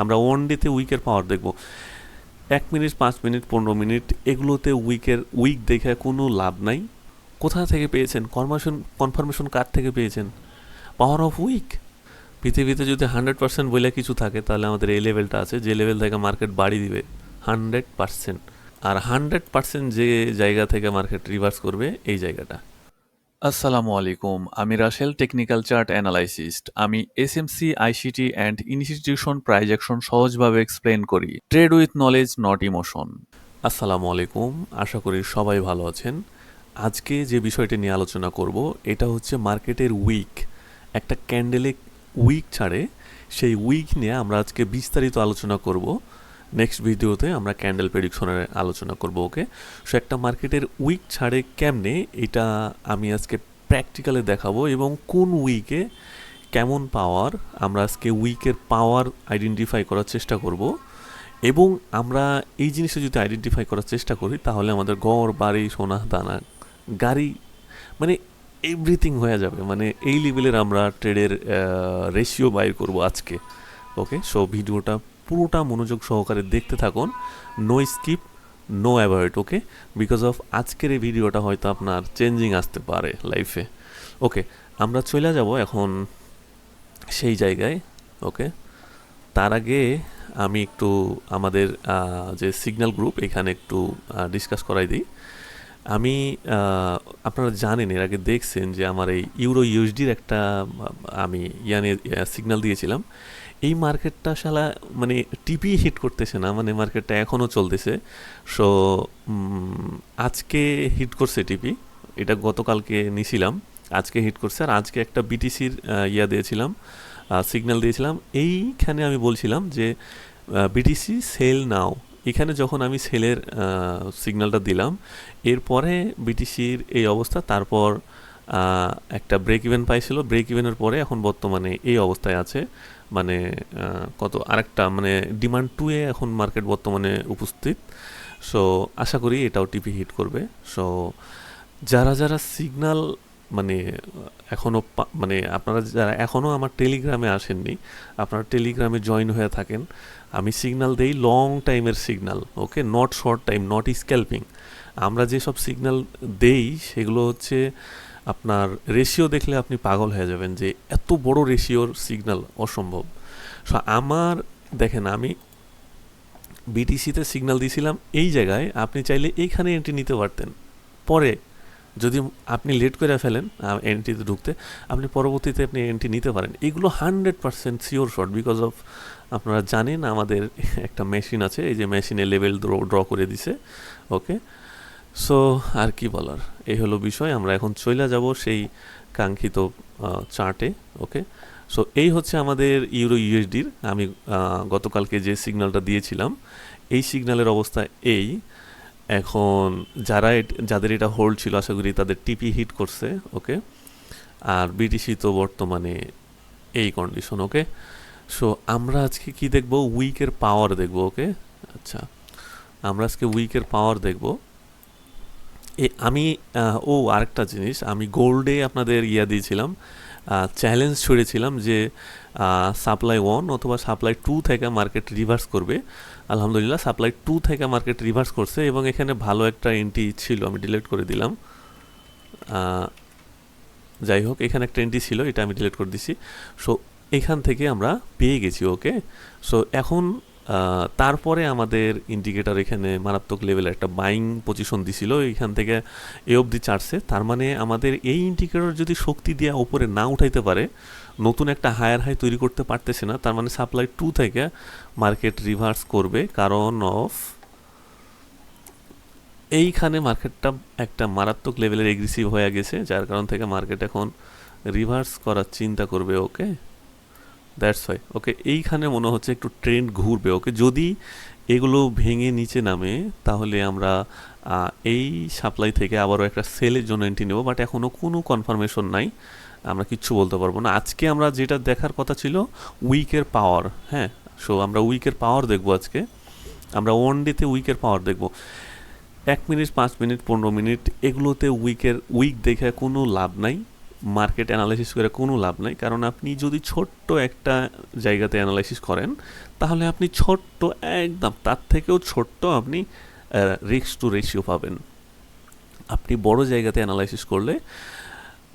আমরা ওয়ান ডেতে উইকের পাওয়ার দেখব। 1 মিনিট, 5 মিনিট, 15 মিনিট এগুলোতে উইক দেখে কোনো লাভ নাই। কোথা থেকে পেয়েছেন? কনফার্মেশন কার থেকে পেয়েছেন? Power of week. পৃথিবীতে যদি 100% বলে কিছু থাকে তাহলে আমাদের এই লেভেলটা আছে, যে লেভেল থেকে মার্কেট বাড়ি দিবে 100%। আর 100% যে জায়গা থেকে মার্কেট রিভার্স করবে এই জায়গাটা। আসসালামু আলাইকুম, আমি রাসেল, টেকনিক্যাল চার্ট অ্যানালাইসিস্ট। আমি SMC, ICT and institution prize action সহজভাবে এক্সপ্লেন করি। Trade with knowledge, not emotion. আসসালামু আলাইকুম, আশা করি সবাই ভালো আছেন। আজকে যে বিষয়টি নিয়ে আলোচনা করব এটা হচ্ছে মার্কেটের উইক। একটা ক্যান্ডেলে উইক ছাড়ে, সেই উইক নিয়ে আমরা আজকে বিস্তারিত আলোচনা করব। নেক্সট ভিডিওতে আমরা ক্যান্ডেল প্রেডিকশনের আলোচনা করব। ওকে, সো একটা মার্কেটের উইক ছাড়ে কেমনে এটা আমি আজকে প্র্যাকটিক্যালে দেখাবো, এবং কোন উইকে কেমন পাওয়ার, আমরা আজকে উইকের পাওয়ার আইডেন্টিফাই করার চেষ্টা করব। এবং আমরা এই জিনিসটা যদি আইডেন্টিফাই করার চেষ্টা করি তাহলে আমাদের ঘর বাড়ি সোনা দানা গাড়ি মানে এভরিথিং হয়ে যাবে। মানে এই লেভেলের আমরা ট্রেডের রেশিও বাইর করব আজকে। ওকে, সো ভিডিওটা পুরোটা মনোযোগ সহকারে দেখতে থাকুন, no skip, no avoid. Okay, because of আজকের এই ভিডিওটা হয়তো আপনার চেঞ্জিং আসতে পারে লাইফে। ওকে, আমরা চলে যাব এখন সেই জায়গায়। ওকে, তার আগে আমি একটু আমাদের যে সিগন্যাল গ্রুপ এখানে একটু ডিসকাস করাই দিই। আমি আপনারা জানেন, এর আগে দেখছেন যে আমার এই ইউরো ইউএসডির একটা আমি সিগন্যাল দিয়েছিলাম। এই মার্কেটটা শালা মানে টিপি হিট করতেছে না, মানে মার্কেটটা এখনও চলতেছে। সো আজকে হিট করছে টিপি, এটা গতকালকে নিছিলাম, আজকে হিট করছে। আর আজকে একটা বিটিসির দিয়েছিলাম, সিগন্যাল দিয়েছিলাম। এইখানে আমি বলছিলাম যে বিটিসি সেল নাও। এখানে যখন আমি সেলের সিগন্যালটা দিলাম, এরপরে বিটিসির এই অবস্থা, তারপর একটা ব্রেক ইভেন পাইছিল, ব্রেক ইভেনের পরে এখন বর্তমানে এই অবস্থায় আছে। মানে কত আরেকটা মানে ডিমান্ড 2 এ এখন মার্কেট বর্তমানে উপস্থিত। সো আশা করি এটাও টিপি হিট করবে। সো যারা যারা সিগন্যাল মানে এখনও মানে আপনারা যারা এখনও আমার টেলিগ্রামে আসেননি, আপনারা টেলিগ্রামে জয়েন হয়ে থাকেন। আমি সিগন্যাল দেই লং টাইমের signal. Okay, not short time, not scalping. আমরা যেসব সিগন্যাল দেই সেগুলো হচ্ছে আপনার রেশিও দেখলে আপনি পাগল হয়ে যাবেন যে এত বড় রেশিওর সিগন্যাল অসম্ভব। সো আমার দেখেন, আমি বিটিসিতে সিগন্যাল দিয়েছিলাম এই জায়গায়, আপনি চাইলে এইখানে এন্ট্রি নিতে পারতেন। পরে যদি আপনি লেট করে ফেলেন এন্ট্রিতে ঢুকতে, আপনি পরবর্তীতে আপনি এন্ট্রি নিতে পারেন। এগুলো 100% শিওর শট, বিকজ অফ আপনারা জানেন আমাদের একটা মেশিন আছে, এই যে মেশিনে লেভেল ড্র করে দিছে। ওকে, সো আর কি বলার, এই হলো বিষয়। আমরা এখন চলে যাব সেই কাঙ্ক্ষিত চার্টে। ওকে, সো এই হচ্ছে আমাদের ইউরো ইউএসডির আমি গতকালকে যে সিগন্যালটা দিয়েছিলাম, এই সিগন্যালের অবস্থা এই। এখন যাদের এটা হোল্ড ছিল আশা করি তাদের টিপি হিট করছে। ওকে, আর বিটিসি তো বর্তমানে এই কন্ডিশন। ওকে, সো আমরা আজকে কি দেখব? উইকের পাওয়ার দেখব। ওকে, আচ্ছা, আমরা আজকে উইকের পাওয়ার দেখব। আমি আরেকটা জিনিস, আমি গোল্ডে আপনাদের দিয়েছিলাম, চ্যালেঞ্জ ছড়েছিলাম যে সাপ্লাই 1 অথবা সাপ্লাই 2 থেকে মার্কেট রিভার্স করবে। আলহামদুলিল্লাহ সাপ্লাই 2 থেকে মার্কেট রিভার্স করছে, এবং এখানে ভালো একটা এন্ট্রি ছিল, আমি ডিলিট করে দিলাম। যাই হোক, এখানে একটা এন্ট্রি ছিল, এটা আমি ডিলিট করে দিছি। সো এখান থেকে আমরা পেয়ে গেছি। ওকে, সো এখন তারপরে আমাদের ইন্ডিকেটর এখানে মারাত্মক লেভেলের একটা বাইং পজিশন দিছিল, এখান থেকে এ অবধি চার্টসে। তার মানে আমাদের এই ইন্ডিকেটর যদি শক্তি দিয়ে ওপরে না উঠাইতে পারে, নতুন একটা হায়ার হাই তৈরি করতে পারতেছে না, তার মানে সাপ্লাই 2 থেকে মার্কেট রিভার্স করবে, কারণ অফ এইখানে মার্কেটটা একটা মারাত্মক লেভেলের এগ্রেসিভ হয়ে গেছে, যার কারণ থেকে মার্কেট এখন রিভার্স করার চিন্তা করবে। ওকে, দ্যাটস ওয়াই। ওকে, এইখানে মনে হচ্ছে একটু ট্রেন্ড ঘুরবে। ওকে, যদি এগুলো ভেঙে নিচে নামে তাহলে আমরা এই সাপ্লাই থেকে আবারও একটা সেলের জন্য এন্ট্রি নেব, বাট এখনও কোনো কনফার্মেশন নাই, আমরা কিচ্ছু বলতে পারবো না। আজকে আমরা যেটা দেখার কথা ছিল উইকের পাওয়ার। হ্যাঁ, সো আমরা উইকের পাওয়ার দেখবো আজকে। আমরা ওয়ান ডেতে উইকের পাওয়ার দেখবো। 1 মিনিট, 5 মিনিট, 15 মিনিট এগুলোতে উইক দেখে কোনো লাভ নাই। মার্কেট অ্যানালাইসিস করে কোনো লাভ নাই, কারণ আপনি যদি ছোট্ট একটা জায়গাতে অ্যানালাইসিস করেন তাহলে আপনি ছোট্ট, একদম তার থেকেও ছোট্ট আপনি রিস্ক টু রেশিও পাবেন। আপনি বড় জায়গাতে অ্যানালাইসিস করলে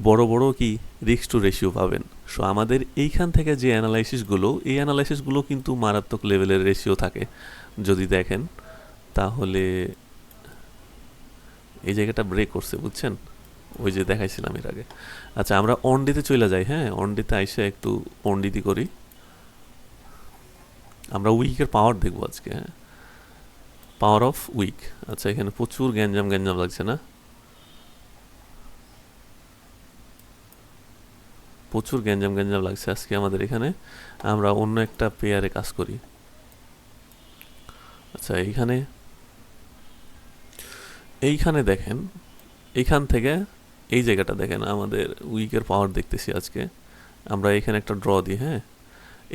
বড় বড় কি রিস্ক টু রেশিও পাবেন। সো আমাদের এইখান থেকে যে অ্যানালাইসিসগুলো, এই অ্যানালাইসিসগুলো কিন্তু মারাত্মক লেভেলের রেশিও থাকে। যদি দেখেন তাহলে এই জায়গাটা ব্রেক করছে, বুঝছেন, ওই যে দেখাইছিলাম এর আগে। আচ্ছা, আমরা অনডেতে চলে যাই। হ্যাঁ, অনডেতে আইসা একটু পণ্ডিতি করি। আমরা উইকের পাওয়ার দেখবো আজকে। হ্যাঁ, পাওয়ার অফ উইক। আচ্ছা, এখানে প্রচুর গ্যাঞ্জাম গ্যাঞ্জাম লাগছে না? প্রচুর গ্যাঞ্জাম গ্যাঞ্জাম লাগছে আজকে আমাদের এখানে। আমরা অন্য একটা পেয়ারে কাজ করি। আচ্ছা, এইখানে দেখেন, এইখান থেকে এই জায়গাটা দেখেন, আমাদের উইকের পাওয়ার দেখতেছি আজকে। আমরা এখানে একটা ড্র দিই। হ্যাঁ,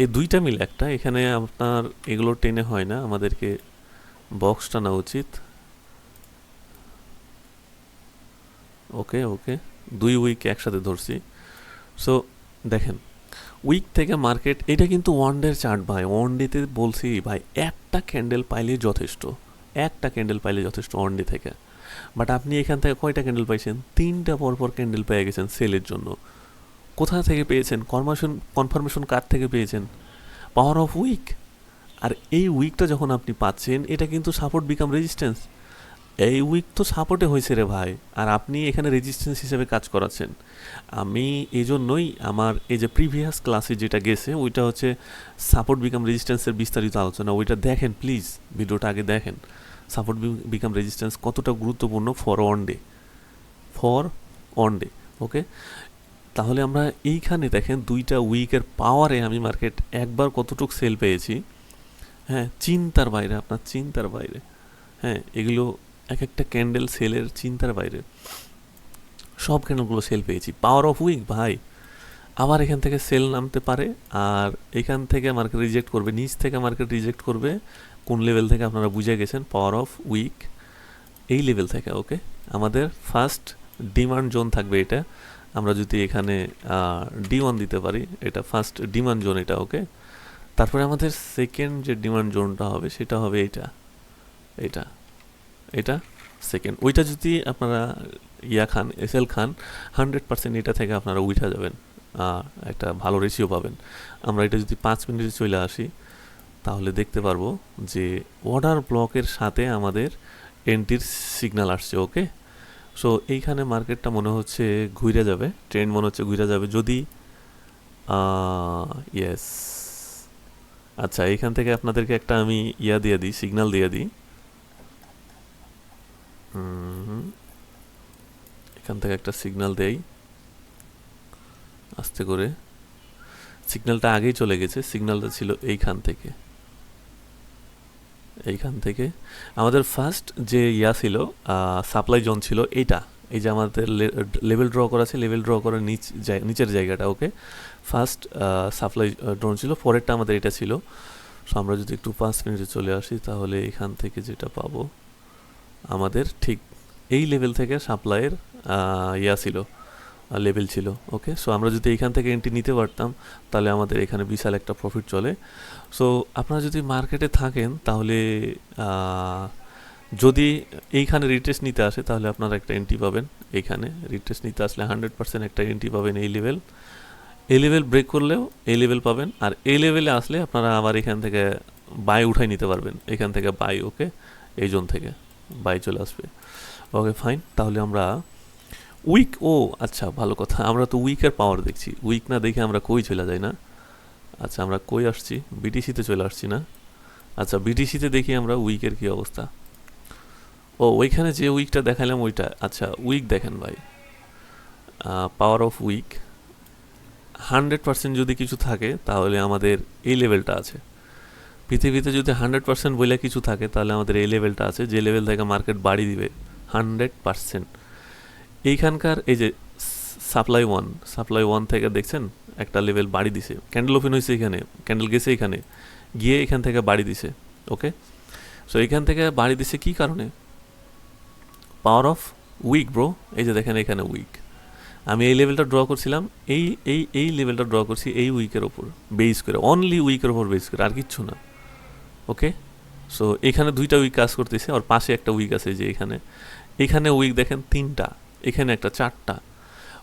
এই দুইটা মিলে একটা, এখানে আপনার এগুলো টেনে হয় না, আমাদেরকে বক্স টানা উচিত। ওকে ওকে, দুই উইক একসাথে ধরছি। সো দেখেন, উইক থেকে মার্কেট, এটা কিন্তু ওয়ান ডের চার্ট ভাই। ওয়ান ডেতে বলছি ভাই, একটা ক্যান্ডেল পাইলে যথেষ্ট, একটা ক্যান্ডেল পাইলে যথেষ্ট ওয়ান ডে থেকে। বাট আপনি এখান থেকে কয়টা ক্যান্ডেল পাইছেন? 3টা পরপর ক্যান্ডেল পেয়ে গেছেন সেলের জন্য। কোথা থেকে পেয়েছেন? কনফার্মেশন কার থেকে পেয়েছেন? Power of week. আর এই উইকটা যখন আপনি পাচ্ছেন, এটা কিন্তু সাপোর্ট বিকাম রেজিস্ট্যান্স। এই উইক তো সাপোর্টে হয়েছে রে ভাই, আর আপনি এখানে রেজিস্ট্যান্স হিসেবে কাজ করাচ্ছেন। আমি এই জন্যই আমার এই যে প্রিভিয়াস ক্লাসে যেটা গেছে, ওইটা হচ্ছে সাপোর্ট বিকাম রেজিস্ট্যান্সের বিস্তারিত আলোচনা। ওইটা দেখেন প্লিজ, ভিডিওটা আগে দেখেন। সাপোর্ট বিকাম রেজিস্ট্যান্স কতটা গুরুত্বপূর্ণ ফর ওয়ান ডে। ওকে, তাহলে আমরা এইখানে দেখেন দুইটা উইকের পাওয়ারে আমি মার্কেট একবার কতটুকু সেল পেয়েছি। হ্যাঁ, চিন্তার বাইরে, আপনার চিন্তার বাইরে। হ্যাঁ, এগুলো এক একটা ক্যান্ডেল সেলের চিন্তার বাইরে। সব ক্যান্ডেলগুলো সেল পেয়েছি, পাওয়ার অফ উইক ভাই। আবার এখান থেকে সেল নামতে পারে, আর এখান থেকে মার্কেট রিজেক্ট করবে, নিচ থেকে মার্কেট রিজেক্ট করবে। কোন লেভেল থেকে আপনারা বুঝে গেছেন, পাওয়ার অফ উইক এই লেভেল থেকে। ওকে, আমাদের ফার্স্ট ডিমান্ড জোন থাকবে এটা। আমরা যদি এখানে D1 দিতে পারি, এটা ফার্স্ট ডিমান্ড জোন এটা। ওকে, তারপরে আমাদের সেকেন্ড যে ডিমান্ড জোনটা হবে সেটা হবে এটা এটা এটা সেকেন্ড। ওইটা যদি আপনারা এসএল খান, 100% এটা থেকে আপনারা উঠা যাবেন, একটা ভালো রেশিও পাবেন। আমরা এটা যদি 5 মিনিটে চলে আসি, তাহলে দেখতে পারবো যে অর্ডার ব্লকের সাথে আমাদের এন্ট্রির সিগন্যাল আসছে। ওকে, সো এইখানে মার্কেটটা মনে হচ্ছে ঘুরে যাবে, ট্রেন্ড মনে হচ্ছে ঘুরে যাবে যদি ইয়েস। আচ্ছা, এইখান থেকে আপনাদেরকে একটা আমি দিয়ে দিই, সিগন্যাল দিয়ে দিই। এখান থেকে একটা সিগন্যাল দেই আস্তে করে। সিগন্যালটা আগেই চলে গেছে, সিগন্যালটা ছিল এইখান থেকে। আমাদের ফার্স্ট যে ছিল সাপ্লাই জোন ছিল এইটা। এই যে আমাদের লেভেল ড্র করা আছে, লেভেল ড্র করার নিচের জায়গাটা। ওকে, ফার্স্ট সাপ্লাই জোন ছিল, পরেরটা আমাদের এটা ছিল। সো আমরা যদি একটু 5 মিনিটে চলে আসি, তাহলে এখান থেকে যেটা পাবো, আমাদের ঠিক এই লেভেল থেকে সাপ্লাইয়ের ছিল, লেভেল ছিল। ওকে, সো আমরা যদি এইখান থেকে এন্ট্রি নিতে পারতাম, তাহলে আমাদের এখানে বিশাল একটা প্রফিট চলে। সো আপনারা যদি মার্কেটে থাকেন, তাহলে যদি এইখানে রিটেস্ট নিতে আসে, তাহলে আপনারা একটা এন্ট্রি পাবেন। এইখানে রিটেস্ট নিতে আসলে 100% একটা এন্ট্রি পাবেন। এই লেভেল ব্রেক করলেও এই লেভেল পাবেন, আর এই লেভেলে আসলে আপনারা আবার এখান থেকে বাই উঠাই নিতে পারবেন। এখান থেকে বাই, ওকে, এই জোন থেকে বাই চলে আসবে। ওকে ফাইন, তাহলে আমরা উইক, আচ্ছা ভালো কথা, আমরা তো উইকের পাওয়ার দেখছি। উইক না দেখে আমরা কই চলে যাই না? আচ্ছা, আমরা কই আসছি? বিটিসিতে চলে আসছি না? আচ্ছা, বিটিসিতে দেখি আমরা উইকের কি অবস্থা। ওইখানে যে উইকটা দেখালাম ওইটা। আচ্ছা, উইক দেখেন ভাই, পাওয়ার অফ উইক 100% যদি কিছু থাকে, তাহলে আমাদের এই লেভেলটা আছে। পৃথিবীতে যদি 100% বলে কিছু থাকে, তাহলে আমাদের এই লেভেলটা আছে, যে লেভেল থেকে মার্কেট বাড়ি দিবে 100%। এইখানকার এই যে সাপ্লাই ওয়ান থেকে দেখছেন একটা লেভেল বাড়ি দিছে, ক্যান্ডেল ওপেন হয়েছে, এখানে ক্যান্ডেল গেছে, এখানে গিয়ে এখান থেকে বাড়ি দিছে। ওকে, সো এখান থেকে বাড়ি দিছে কি কারণে? Power of week bro. এই যে দেখেন এখানে উইক, আমি এই লেভেলটা ড্র করছিলাম, এই লেভেলটা ড্র করছি এই উইকের ওপর বেস করে, অনলি উইকের ওপর বেস করে, আর কিচ্ছু না। ওকে, সো এখানে দুইটা উইক কাজ করতেছে, আর পাশে একটা উইক আছে যে এখানে উইক দেখেন তিনটা, এখানে একটা চারটা,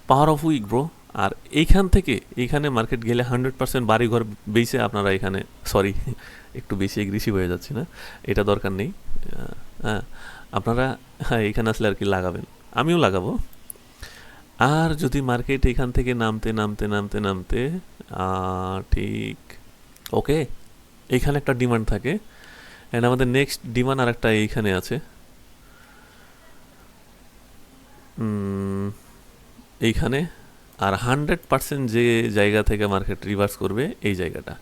পাওয়ার অফ উইক ব্রো। আর এইখান থেকে এইখানে মার্কেট গেলে 100% বাড়িঘর বেচে আপনারা এখানে, সরি একটু বেশি এগ্রেসিভ হয়ে যাচ্ছে না, এটা দরকার নেই। হ্যাঁ, আপনারা হ্যাঁ এখানে আসলে আর কি লাগাবেন, আমিও লাগাবো। আর যদি মার্কেট এখান থেকে নামতে নামতে নামতে নামতে ঠিক ওকে, এখানে একটা ডিমান্ড থাকে, অ্যান্ড আমাদের নেক্সট ডিমান্ড আর একটা এইখানে আছে, এইখানে। আর 100% যে জায়গা থেকে মার্কেট রিভার্স করবে এই জায়গাটা,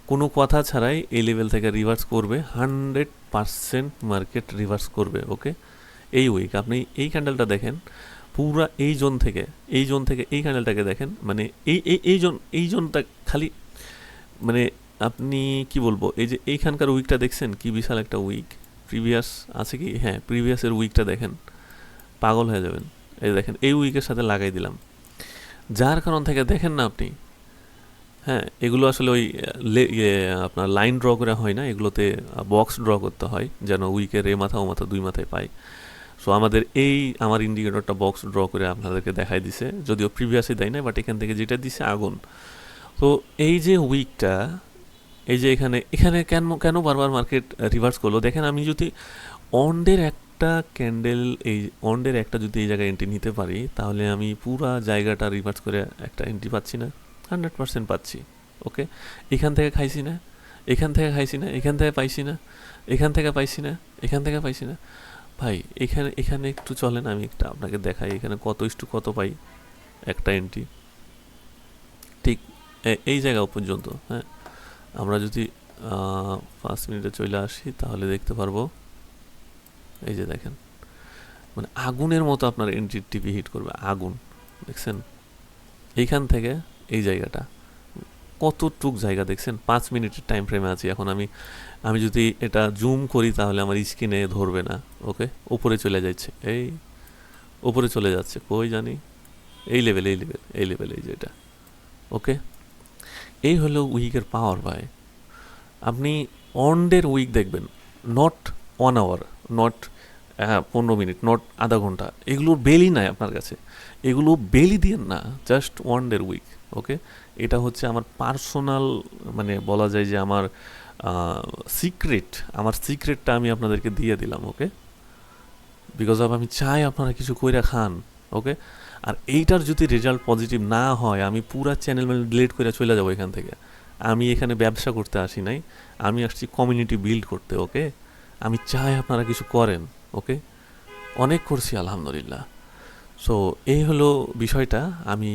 কোনো কথা ছাড়াই এই লেভেল থেকে রিভার্স করবে, 100% মার্কেট রিভার্স করবে। ওকে, এই উইক আপনি এই ক্যান্ডেলটা দেখেন, পুরা এই জোন থেকে এই ক্যান্ডেলটাকে দেখেন, মানে এই জোনটা খালি, মানে আপনি কি বলবো, এই যে এইখানকার উইকটা দেখছেন কি বিশাল একটা উইক, প্রিভিয়াস আছে কি, হ্যাঁ প্রিভিয়াসের উইকটা দেখেন, পাগল হয়ে যাবেন। এই দেখেন এই উইকের সাথে লাগাই দিলাম, যার কারণ থেকে দেখেন না আপনি, হ্যাঁ এগুলো আসলে ওই আপনার লাইন ড্র করে হয় না, এগুলোতে বক্স ড্র করতে হয় যেন উইকের এ মাথা ও মাথা দুই মাথায় পাই। সো আমাদের আমার ইন্ডিকেটরটা বক্স ড্র করে আপনাদেরকে দেখাই দিছে, যদিও প্রিভিয়াসে দেয় না, বাট এখান থেকে যেটা দিছে আগুন। তো এই যে উইকটা, এই যে এখানে এখানে কেন কেন বারবার মার্কেট রিভার্স করলো দেখেন, আমি যদি অন্ডের একটা ক্যান্ডেল, এই অন্ডের একটা যদি এই জায়গায় এন্ট্রি নিতে পারি, তাহলে আমি পুরা জায়গাটা রিভার্স করে একটা এন্ট্রি পাচ্ছি না, 100% পাচ্ছি। ওকে, এখান থেকে খাইছি না, এখান থেকে খাইছি না, এখান থেকে পাইছি না, এখান থেকে পাইছি না, এখান থেকে পাইছি না। ভাই এখানে এখানে একটু চলেন, আমি একটা আপনাকে দেখাই এখানে কত ইস্টু কত পাই একটা এন্ট্রি, ঠিক এই জায়গা পর্যন্ত। হ্যাঁ, আমরা যদি 5 মিনিটে চলে আসি তাহলে দেখতে পারবো, এই যে দেখেন, মানে আগুনের মতো আপনার এন্ট্রি টিপি হিট করবে, আগুন। দেখছেন এইখান থেকে এই জায়গাটা কতটুক জায়গা দেখছেন, 5 মিনিটের টাইম ফ্রেমে আছি এখন। আমি যদি এটা জুম করি তাহলে আমার স্ক্রিনে ধরবে না। ওকে, উপরে চলে যাচ্ছে, এই উপরে চলে যাচ্ছে, কই জানি, এই লেভেল এই লেভেল এই লেভেল, এই যে এটা। ওকে, এই হলো উইকের পাওয়ার ভাই। আপনি অনডের উইক দেখবেন, not 1 hour, not 15 minute, not আধা ঘন্টা, এগুলোর বেলই নাই আপনার কাছে, এগুলো বেলি দিয়েন না, জাস্ট ওয়ান ডের উইক। ওকে, এটা হচ্ছে আমার পার্সোনাল, মানে বলা যায় যে আমার সিক্রেট, আমার সিক্রেটটা আমি আপনাদেরকে দিয়ে দিলাম। ওকে, বিকজ অফ আমি চাই আপনারা কিছু কইরা খান। ওকে, আর এইটার যদি রেজাল্ট পজিটিভ না হয়, আমি পুরা চ্যানেল ডিলিট করে চলে যাবো এখান থেকে। আমি এখানে ব্যবসা করতে আসি নাই, আমি আসছি কমিউনিটি বিল্ড করতে। ওকে, আমি চাই আপনারা কিছু করেন। ওকে, অনেক করছি আলহামদুলিল্লাহ। সো এই হলো বিষয়টা, আমি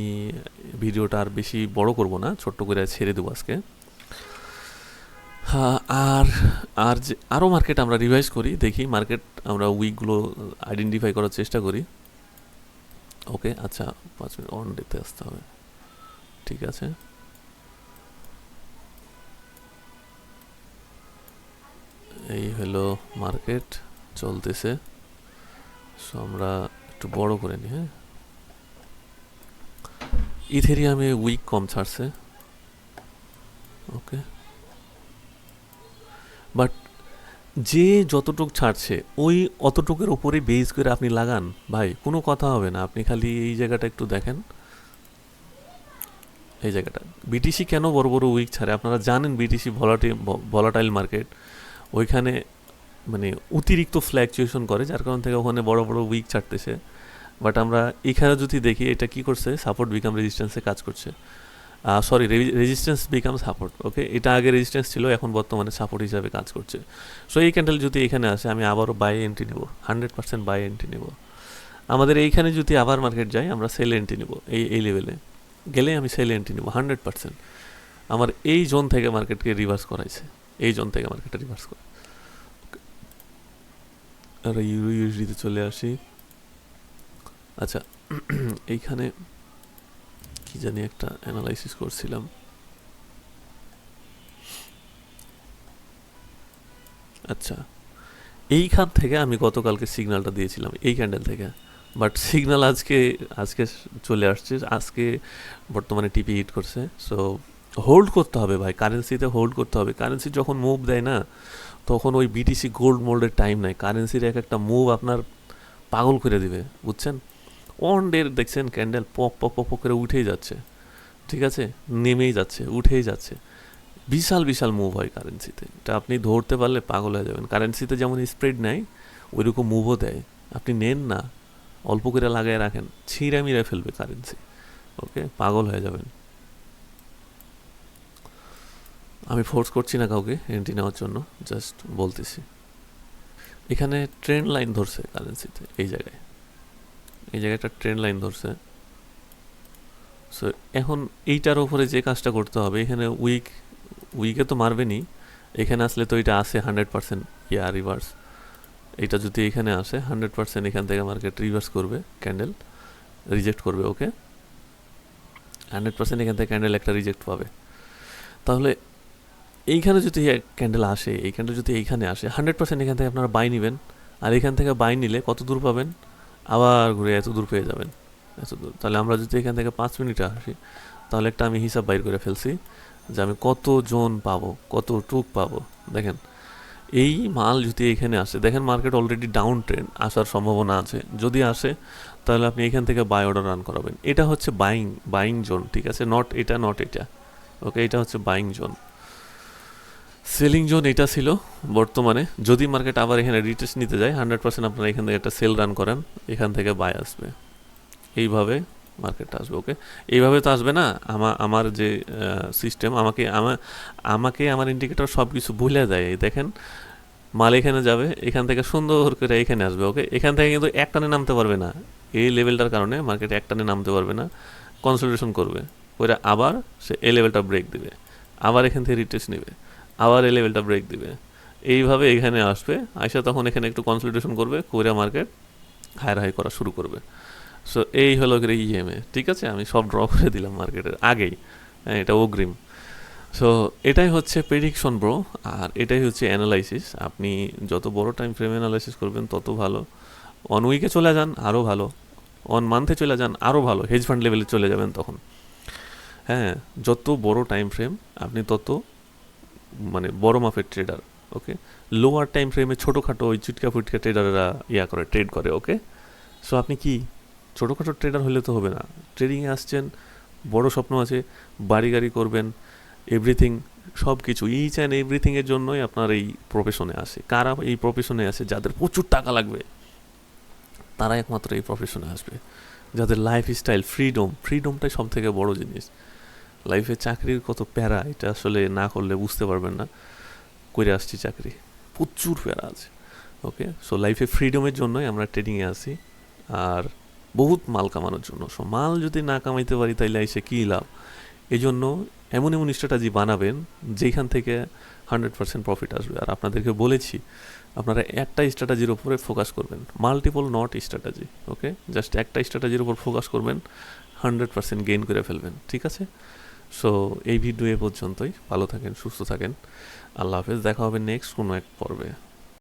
ভিডিওটা আর বেশি বড় করব না, ছোট্ট করে ছেড়ে দেবো আজকে। হ্যাঁ, আর আর যে আরও মার্কেট আমরা রিভাইজ করি, দেখি মার্কেট আমরা উইকগুলো আইডেন্টিফাই করার চেষ্টা করি। ওকে, আচ্ছা 5 মিনিট অন ডেতে আসতে হবে, ঠিক আছে। এই হলো মার্কেট চলতেছে, সো আমরা একটু বড় করে নিই। হ্যাঁ, ইথেরিয়ামে উইক কম ছাড়ছে। ওকে, বাট যে যতটুক ছাড়ছে ওই অতটুকের ওপরে বেস করে আপনি লাগান ভাই, কোনো কথা হবে না। আপনি খালি এই জায়গাটা একটু দেখেন, এই জায়গাটা বিটিসি কেন বড় বড় উইক ছাড়ে আপনারা জানেন, বিটিসি ভলাটাইল মার্কেট, ওইখানে মানে অতিরিক্ত ফ্ল্যাকচুয়েশন করে, যার কারণ থেকে ওখানে বড় বড় উইক ছাড়তেছে। বাট আমরা এখানে যদি দেখি এটা কি করছে, সাপোর্ট বিকাম রেজিস্ট্যান্সে কাজ করছে, সরি রেজিস্ট্যান্স বিকাম সাপোর্ট। ওকে, এটা আগে রেজিস্ট্যান্স ছিল, এখন বর্তমানে সাপোর্ট হিসাবে কাজ করছে। সো এই ক্যান্ডেল যদি এখানে আসে, আমি আবারও বাই এন্ট্রি নেব, 100% বাই এন্ট্রি নেব। আমাদের এইখানে যদি আবার মার্কেট যায়, আমরা সেল এন্ট্রি নেব, এই লেভেলে গেলে আমি সেল এন্ট্রি নেব 100%। আমার এই জোন থেকে মার্কেটকে রিভার্স করাইছে, এই জোন থেকে মার্কেটটা রিভার্স করে। আর ইউরো ইউএসডিতে চলে আসি। আচ্ছা, এইখানে কি জানি একটা অ্যানালাইসিস করছিলাম। আচ্ছা, এইখান থেকে আমি গতকালকে সিগন্যালটা দিয়েছিলাম, এই ক্যান্ডেল থেকে বাট সিগন্যাল আজকে আজকে চলে আসছে, আজকে বর্তমানে টিপি হিট করছে। সো হোল্ড করতে হবে ভাই, কারেন্সিতে হোল্ড করতে হবে। কারেন্সি যখন মুভ দেয় না, তখন ওই বিটিসি গোল্ড মোল্ডের টাইম নাই। কারেন্সির এক একটা মুভ আপনার পাগল করে দিবে, বুঝছেন? অন ডের দেখছেন ক্যান্ডেল পক পক পক পক করে উঠেই যাচ্ছে, ঠিক আছে, নেমেই যাচ্ছে, উঠেই যাচ্ছে। বিশাল বিশাল মুভ হয় কারেন্সিতে, এটা আপনি ধরতে পারলে পাগল হয়ে যাবেন। কারেন্সিতে যেমন স্প্রেড নেয়, ওইরকম মুভও দেয়। আপনি নেন না, অল্প করে লাগায় রাখেন, ছিঁড়ে মিড়ে ফেলবে কারেন্সি। ওকে, পাগল হয়ে যাবেন। আমি ফোর্স করছি না কাউকে এন্ট্রি নেওয়ার জন্য, জাস্ট বলতেছি। এখানে ট্রেন্ড লাইন ধরছে কারেন্সিতে, এই জায়গায় একটা ট্রেন্ড লাইন ধরছে। সো এখন এইটার উপরে যে কাজটা করতে হবে, এখানে উইকে তো মারবেনি। এখানে আসলে তো এটা আসে 100% রিভার্স। এটা যদি এখানে আসে 100% এখান থেকে মার্কেট রিভার্স করবে, ক্যান্ডেল রিজেক্ট করবে। ওকে, 100% এখান থেকে ক্যান্ডেল একটা রিজেক্ট পাবে। তাহলে এইখানে যদি ক্যান্ডেল আসে, এই ক্যান্ডেল যদি এইখানে আসে, 100% এখান থেকে আপনারা বাই নেবেন। আর এখান থেকে বাই নিলে কত দূর পাবেন? আবার ঘুরে এত দূর পেয়ে যাবেন, এত দূর। তাহলে আমরা যদি এখান থেকে 5 মিনিটে আসি, তাহলে একটা আমি হিসাব বাইর করে ফেলছি যে আমি কত জোন পাবো, কত টুক পাবো। দেখেন, এই মাল যদি এখানে আসে, দেখেন মার্কেট অলরেডি ডাউন ট্রেন্ড আসার সম্ভাবনা আছে। যদি আসে, তাহলে আপনি এখান থেকে বাই অর্ডার রান করাবেন। এটা হচ্ছে বাইং জোন, ঠিক আছে, নট এটা। ওকে, এটা হচ্ছে বাইং জোন। সেলিং জোন এটা ছিল বর্তমানে। যদি মার্কেট আবার এখানে রিটেস্ট নিতে যায়, 100% আপনারা এখান থেকে একটা সেল রান করেন, এখান থেকে বাই আসবে। এইভাবে মার্কেটটা আসবে। ওকে, এইভাবে তো আসবে না। আমার যে সিস্টেম, আমাকে আমার ইন্ডিকেটর সব কিছু ভুলে দেয়। দেখেন, মাল এখানে যাবে, এখান থেকে সুন্দর করে এখানে আসবে। ওকে, এখান থেকে কিন্তু একটানে নামতে পারবে না। এই লেভেলটার কারণে মার্কেট একটানে নামতে পারবে না, কনসলিডেশন করবে, করে আবার সে এই লেভেলটা ব্রেক দিবে, আবার এখান থেকে রিটেস্ট নেবে, আবার এই লেভেলটা ব্রেক দিবে। এইভাবে এখানে আসবে, আইসা তখন এখানে একটু কনসলিডেশন করবে, করে মার্কেট হায়ার হাই করা শুরু করবে। সো এই হলো ইএমএ, ঠিক আছে। আমি সব ড্র করে দিলাম মার্কেটের আগেই, হ্যাঁ, এটা অগ্রিম। সো এটাই হচ্ছে প্রেডিকশন ব্রো, আর এটাই হচ্ছে অ্যানালাইসিস। আপনি যত বড় টাইম ফ্রেম অ্যানালাইসিস করবেন তত ভালো। অন উইকে চলে যান, আরও ভালো। অন মান্থে চলে যান, আরও ভালো। হেজ ফান্ড লেভেলে চলে যাবেন তখন। হ্যাঁ, যত বড় টাইম ফ্রেম আপনি তত মানে বড় মাপের ট্রেডার। ওকে, লোয়ার টাইম ফ্রেমে ছোটোখাটো ওই চুটকা ফুটকা ট্রেডাররা ট্রেড করে। ওকে, সো আপনি কি ছোটোখাটো ট্রেডার হলে তো হবে না। ট্রেডিংয়ে আসছেন, বড় স্বপ্ন আছে, বাড়ি গাড়ি করবেন, এভরিথিং, সব কিছু, ইচ অ্যান্ড এভরিথিংয়ের জন্যই আপনার এই প্রফেশনে আসে। কারা এই প্রফেশনে আসে? যাদের প্রচুর টাকা লাগবে, তারা একমাত্র এই প্রফেশনে আসবে। যাদের লাইফস্টাইল ফ্রিডমটাই সব থেকে বড় জিনিস। লাইফে চাকরির কত প্যারা, এটা আসলে না করলে বুঝতে পারবেন না। করে আসছি চাকরি, প্রচুর প্যারা আছে। ওকে, সো লাইফে ফ্রিডমের জন্যই আমরা ট্রেডিংয়ে আসি, আর বহুত মাল কামানোর জন্য। সো মাল যদি না কামাইতে পারি, তাইলে এসে কী লাভ? এই জন্য এমন এমন স্ট্র্যাটাজি বানাবেন যেখান থেকে 100% প্রফিট আসবে। আর আপনাদেরকে বলেছি, আপনারা একটা স্ট্র্যাটাজির উপরে ফোকাস করবেন, multiple not strategy. Okay, just একটা স্ট্র্যাটাজির উপর ফোকাস করবেন, 100% গেইন করে ফেলবেন, ঠিক আছে। সো এই ভিডিও এ পর্যন্তই। ভালো থাকেন, সুস্থ থাকেন, আল্লাহ হাফেজ। দেখা হবে নেক্সট কোনো এক পর্বে।